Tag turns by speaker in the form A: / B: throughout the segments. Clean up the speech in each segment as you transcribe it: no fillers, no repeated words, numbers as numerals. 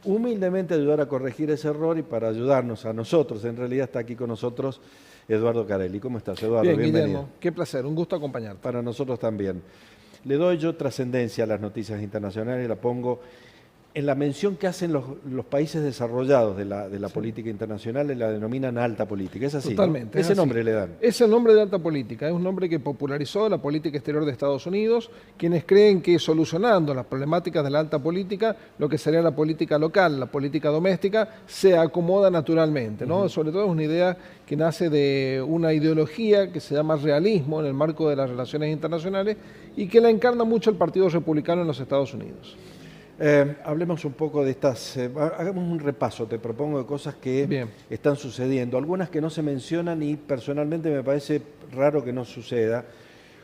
A: humildemente ayudar a corregir ese error y para ayudarnos a nosotros. En realidad está aquí con nosotros Eduardo Carelli. ¿Cómo estás, Eduardo?
B: Bien,
A: Bienvenido.
B: Guillermo, qué placer, un gusto acompañarte.
A: Para nosotros también. Le doy yo trascendencia a las noticias internacionales y la pongo en la mención que hacen los países desarrollados de la política internacional, y la denominan alta política. Es así,
B: Totalmente.
A: ¿no?
B: Es
A: Ese
B: así.
A: nombre le dan.
B: Es el nombre de alta política, es un nombre que popularizó la política exterior de Estados Unidos, quienes creen que solucionando las problemáticas de la alta política, lo que sería la política local, la política doméstica, se acomoda naturalmente, ¿no? Sobre todo es una idea que nace de una ideología que se llama realismo en el marco de las relaciones internacionales y que la encarna mucho el Partido Republicano en los Estados Unidos.
A: Hablemos un poco de estas, hagamos un repaso, te propongo, de cosas que
B: Bien.
A: están sucediendo, algunas que no se mencionan y personalmente me parece raro que no suceda,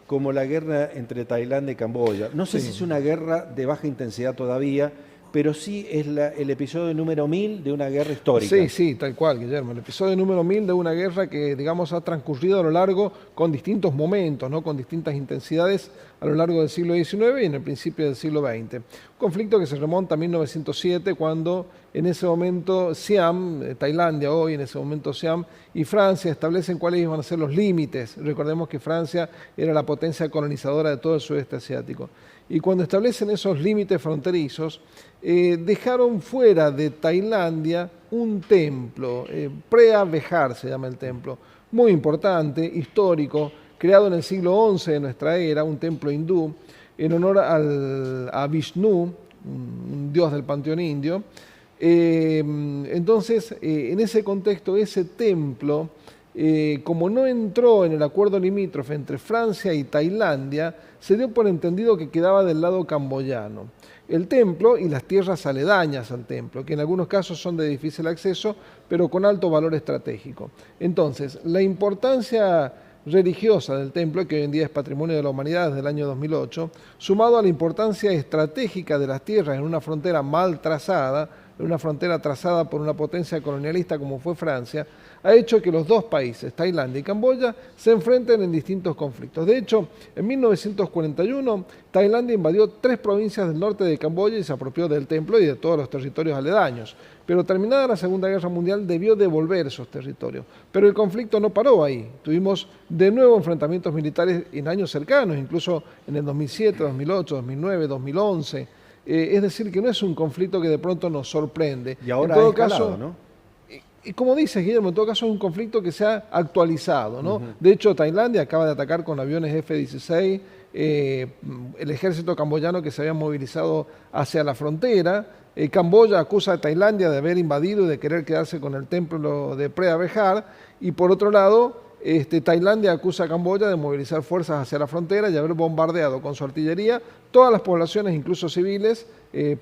A: como la guerra entre Tailandia y Camboya. No sé si es una guerra de baja intensidad todavía, pero sí es el episodio número 1000 de una guerra histórica.
B: Sí, sí, tal cual, Guillermo. El episodio número 1000 de una guerra que, digamos, ha transcurrido a lo largo con distintos momentos, ¿no? Con distintas intensidades a lo largo del siglo XIX y en el principio del siglo XX. Un conflicto que se remonta a 1907, cuando en ese momento Siam, Tailandia hoy, en ese momento Siam, y Francia establecen cuáles iban a ser los límites. Recordemos que Francia era la potencia colonizadora de todo el sudeste asiático. Y cuando establecen esos límites fronterizos, dejaron fuera de Tailandia un templo, Preah Vihear se llama el templo, muy importante, histórico, creado en el siglo XI de nuestra era, un templo hindú, en honor a Vishnu, un dios del panteón indio. Entonces, en ese contexto, ese templo, como no entró en el acuerdo limítrofe entre Francia y Tailandia, se dio por entendido que quedaba del lado camboyano. El templo y las tierras aledañas al templo, que en algunos casos son de difícil acceso, pero con alto valor estratégico. Entonces, la importancia religiosa del templo, que hoy en día es Patrimonio de la Humanidad desde el año 2008, sumado a la importancia estratégica de las tierras en una frontera mal trazada, en una frontera trazada por una potencia colonialista como fue Francia, ha hecho que los dos países, Tailandia y Camboya, se enfrenten en distintos conflictos. De hecho, en 1941, Tailandia invadió 3 provincias del norte de Camboya y se apropió del templo y de todos los territorios aledaños. Pero terminada la Segunda Guerra Mundial, debió devolver esos territorios. Pero el conflicto no paró ahí. Tuvimos de nuevo enfrentamientos militares en años cercanos, incluso en el 2007, 2008, 2009, 2011. Es decir, que no es un conflicto que de pronto nos sorprende.
A: Y ahora
B: en todo
A: ha escalado,
B: caso,
A: ¿no?
B: y como dices, Guillermo, en todo caso es un conflicto que se ha actualizado, ¿no? De hecho, Tailandia acaba de atacar con aviones F-16 el ejército camboyano que se había movilizado hacia la frontera. Camboya acusa a Tailandia de haber invadido y de querer quedarse con el templo de Preah Vihear. Y por otro lado, Tailandia acusa a Camboya de movilizar fuerzas hacia la frontera y haber bombardeado con su artillería todas las poblaciones, incluso civiles,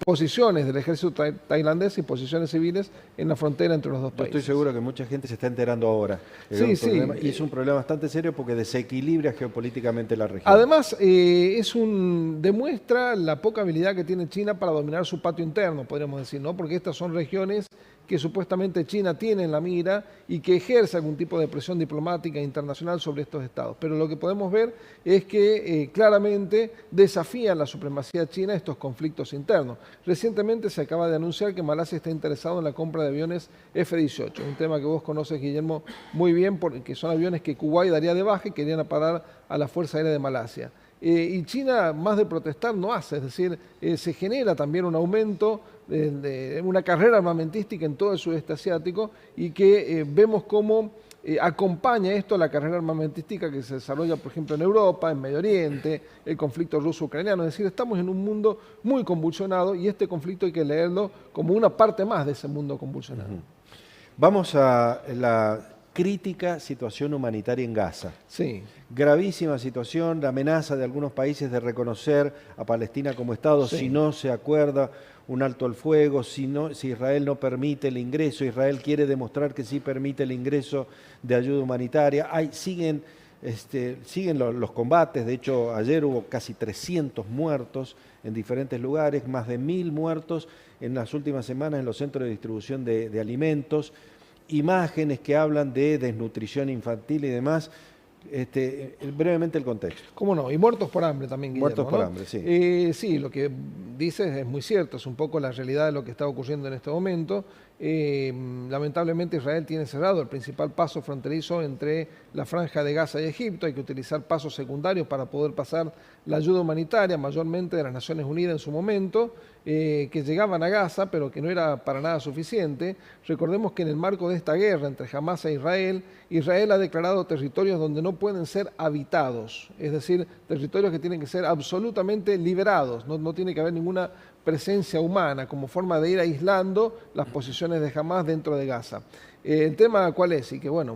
B: posiciones del ejército tailandés y posiciones civiles en la frontera entre los dos
A: Yo
B: países.
A: estoy seguro que mucha gente se está enterando ahora.
B: Sí, sí.
A: Y es un problema bastante serio porque desequilibra geopolíticamente la región.
B: Además, demuestra la poca habilidad que tiene China para dominar su patio interno, podríamos decir, ¿no? Porque estas son regiones que supuestamente China tiene en la mira y que ejerce algún tipo de presión diplomática internacional sobre estos estados. Pero lo que podemos ver es que claramente desafían la supremacía china estos conflictos internos. Recientemente se acaba de anunciar que Malasia está interesado en la compra de aviones F-18, un tema que vos conoces, Guillermo, muy bien, porque son aviones que Kuwait daría de baja y querían parar a la Fuerza Aérea de Malasia. Y China, más de protestar, no hace, es decir, se genera también un aumento de una carrera armamentística en todo el sudeste asiático y que vemos cómo acompaña esto la carrera armamentística que se desarrolla, por ejemplo, en Europa, en Medio Oriente, el conflicto ruso-ucraniano. Es decir, estamos en un mundo muy convulsionado y este conflicto hay que leerlo como una parte más de ese mundo convulsionado.
A: Vamos a la crítica situación humanitaria en Gaza.
B: Sí.
A: Gravísima situación, la amenaza de algunos países de reconocer a Palestina como Estado si no se acuerda un alto al fuego, si Israel no permite el ingreso. Israel quiere demostrar que sí permite el ingreso de ayuda humanitaria. Siguen los combates, de hecho ayer hubo casi 300 muertos en diferentes lugares, más de 1000 muertos en las últimas semanas en los centros de distribución de alimentos, imágenes que hablan de desnutrición infantil y demás. Brevemente el contexto.
B: ¿Cómo no? Y muertos por hambre también, Guillermo,
A: Muertos por
B: ¿no?
A: hambre, sí.
B: Sí, lo que dices es muy cierto, es un poco la realidad de lo que está ocurriendo en este momento. Lamentablemente Israel tiene cerrado el principal paso fronterizo entre la Franja de Gaza y Egipto. Hay que utilizar pasos secundarios para poder pasar la ayuda humanitaria, mayormente de las Naciones Unidas en su momento, que llegaban a Gaza, pero que no era para nada suficiente. Recordemos que en el marco de esta guerra entre Hamás e Israel, Israel ha declarado territorios donde no pueden ser habitados, es decir, territorios que tienen que ser absolutamente liberados, no tiene que haber ninguna presencia humana como forma de ir aislando las posiciones de Hamás dentro de Gaza. ¿El tema cuál es? Y que bueno,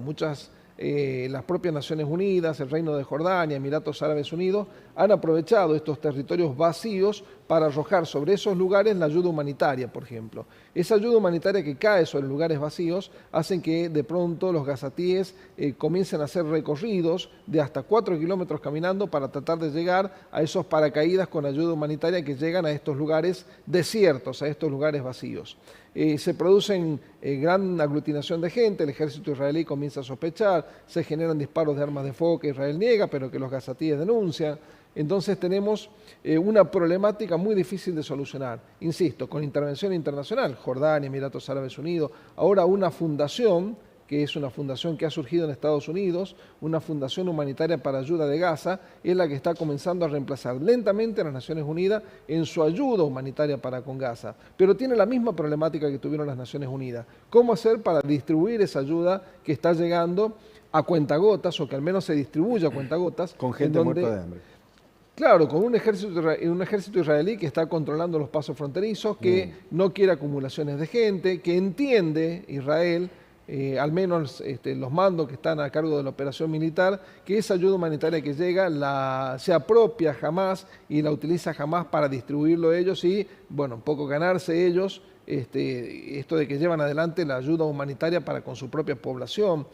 B: las propias Naciones Unidas, el Reino de Jordania, Emiratos Árabes Unidos, han aprovechado estos territorios vacíos para arrojar sobre esos lugares la ayuda humanitaria, por ejemplo. Esa ayuda humanitaria que cae sobre lugares vacíos hacen que de pronto los gazatíes comiencen a hacer recorridos de hasta 4 kilómetros caminando para tratar de llegar a esos paracaídas con ayuda humanitaria que llegan a estos lugares desiertos, a estos lugares vacíos. Se producen gran aglutinación de gente, el ejército israelí comienza a sospechar, se generan disparos de armas de fuego que Israel niega, pero que los gazatíes denuncian. Entonces tenemos una problemática muy difícil de solucionar. Insisto, con intervención internacional, Jordania, Emiratos Árabes Unidos, ahora una fundación, que es una fundación que ha surgido en Estados Unidos, una fundación humanitaria para ayuda de Gaza, es la que está comenzando a reemplazar lentamente a las Naciones Unidas en su ayuda humanitaria para con Gaza. Pero tiene la misma problemática que tuvieron las Naciones Unidas. ¿Cómo hacer para distribuir esa ayuda que está llegando a cuentagotas, o que al menos se distribuya a cuentagotas?
A: Con gente muerta de hambre.
B: Claro, con un ejército israelí que está controlando los pasos fronterizos, que no quiere acumulaciones de gente, que entiende Israel, al menos los mandos que están a cargo de la operación militar, que esa ayuda humanitaria que llega se apropia Hamás y la utiliza Hamás para distribuirlo ellos y, bueno, un poco ganarse ellos esto de que llevan adelante la ayuda humanitaria para con su propia población.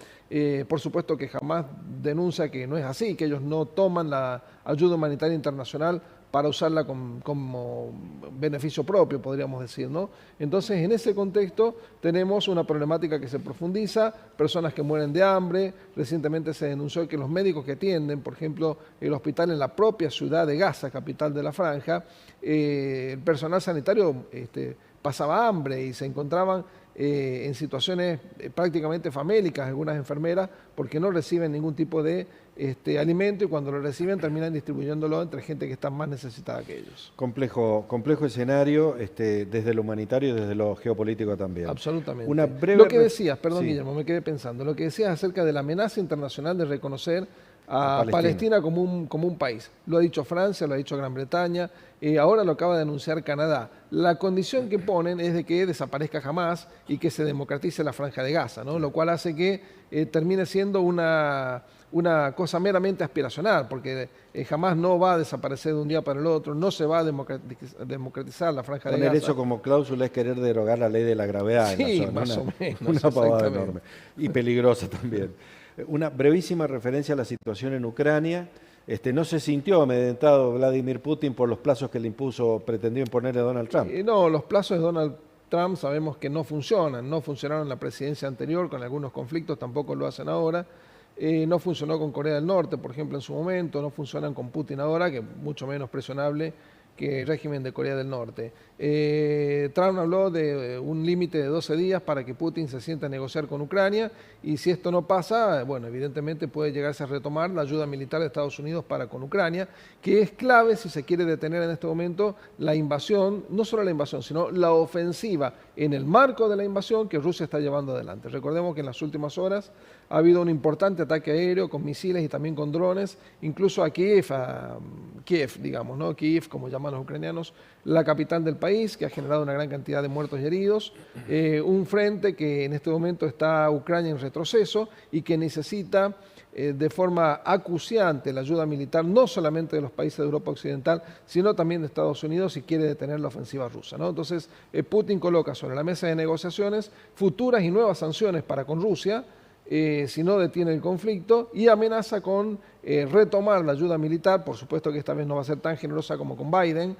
B: Por supuesto que Hamás denuncia que no es así, que ellos no toman la ayuda humanitaria internacional para usarla como beneficio propio, podríamos decir, ¿no? Entonces, en ese contexto tenemos una problemática que se profundiza, personas que mueren de hambre. Recientemente se denunció que los médicos que atienden, por ejemplo, el hospital en la propia ciudad de Gaza, capital de la Franja, el personal sanitario pasaba hambre y se encontraban en situaciones prácticamente famélicas algunas enfermeras porque no reciben ningún tipo de alimento, y cuando lo reciben terminan distribuyéndolo entre gente que está más necesitada que ellos. Complejo escenario, desde lo humanitario y desde lo geopolítico también. Absolutamente. Lo que decías, perdón, sí, Guillermo, me quedé pensando, lo que decías acerca de la amenaza internacional de reconocer a Palestina como un país. Lo ha dicho Francia, lo ha dicho Gran Bretaña, ahora lo acaba de anunciar Canadá. La condición que ponen es de que desaparezca Hamás y que se democratice la Franja de Gaza, ¿no? Lo cual hace que termine siendo una cosa meramente aspiracional, porque Hamás no va a desaparecer de un día para el otro, no se va a democratizar la Franja de Gaza.
A: Poner eso como cláusula es querer derogar la ley de la gravedad en la zona.
B: Más o menos.
A: Una pavada enorme y peligrosa también. Una brevísima referencia a la situación en Ucrania. No se sintió amedrentado Vladimir Putin por los plazos que le pretendió imponerle Donald Trump.
B: No, los plazos de Donald Trump sabemos que no funcionan, no funcionaron en la presidencia anterior con algunos conflictos, tampoco lo hacen ahora. No funcionó con Corea del Norte, por ejemplo, en su momento, no funcionan con Putin ahora, que es mucho menos presionable que el régimen de Corea del Norte. Trump habló de un límite de 12 días para que Putin se sienta a negociar con Ucrania, y si esto no pasa, bueno, evidentemente puede llegarse a retomar la ayuda militar de Estados Unidos para con Ucrania, que es clave si se quiere detener en este momento la invasión, no solo la invasión, sino la ofensiva en el marco de la invasión que Rusia está llevando adelante. Recordemos que en las últimas horas ha habido un importante ataque aéreo con misiles y también con drones, incluso a Kiev, digamos, ¿no? Kiev, como llaman los ucranianos, la capital del país, que ha generado una gran cantidad de muertos y heridos. Un frente que en este momento está Ucrania en retroceso y que necesita de forma acuciante la ayuda militar, no solamente de los países de Europa Occidental, sino también de Estados Unidos, si quiere detener la ofensiva rusa, ¿no? Entonces, Putin coloca sobre la mesa de negociaciones futuras y nuevas sanciones para con Rusia, si no detiene el conflicto, y amenaza con retomar la ayuda militar. Por supuesto que esta vez no va a ser tan generosa como con Biden,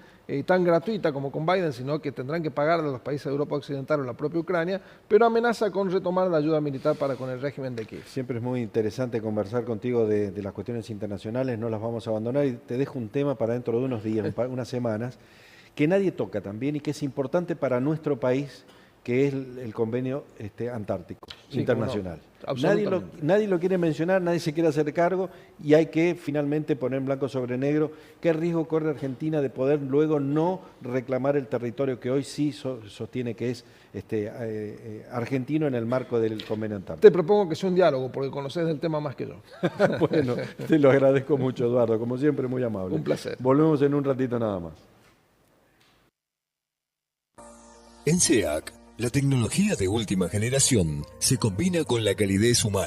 B: tan gratuita como con Biden, sino que tendrán que pagarle a los países de Europa Occidental o la propia Ucrania, pero amenaza con retomar la ayuda militar para con el régimen de Kiev.
A: Siempre es muy interesante conversar contigo de las cuestiones internacionales, no las vamos a abandonar, y te dejo un tema para dentro de unos días, unas semanas, que nadie toca también y que es importante para nuestro país, que es el convenio antártico, sí, internacional. No, nadie lo quiere mencionar, nadie se quiere hacer cargo, y hay que finalmente poner en blanco sobre negro qué riesgo corre Argentina de poder luego no reclamar el territorio que hoy sí sostiene que es argentino en el marco del convenio antártico.
B: Te propongo que sea un diálogo, porque conoces del tema más que yo.
A: Bueno, te lo agradezco mucho, Eduardo, como siempre, muy amable.
B: Un placer.
A: Volvemos en un ratito nada más.
C: En SEAC, la tecnología de última generación se combina con la calidez humana.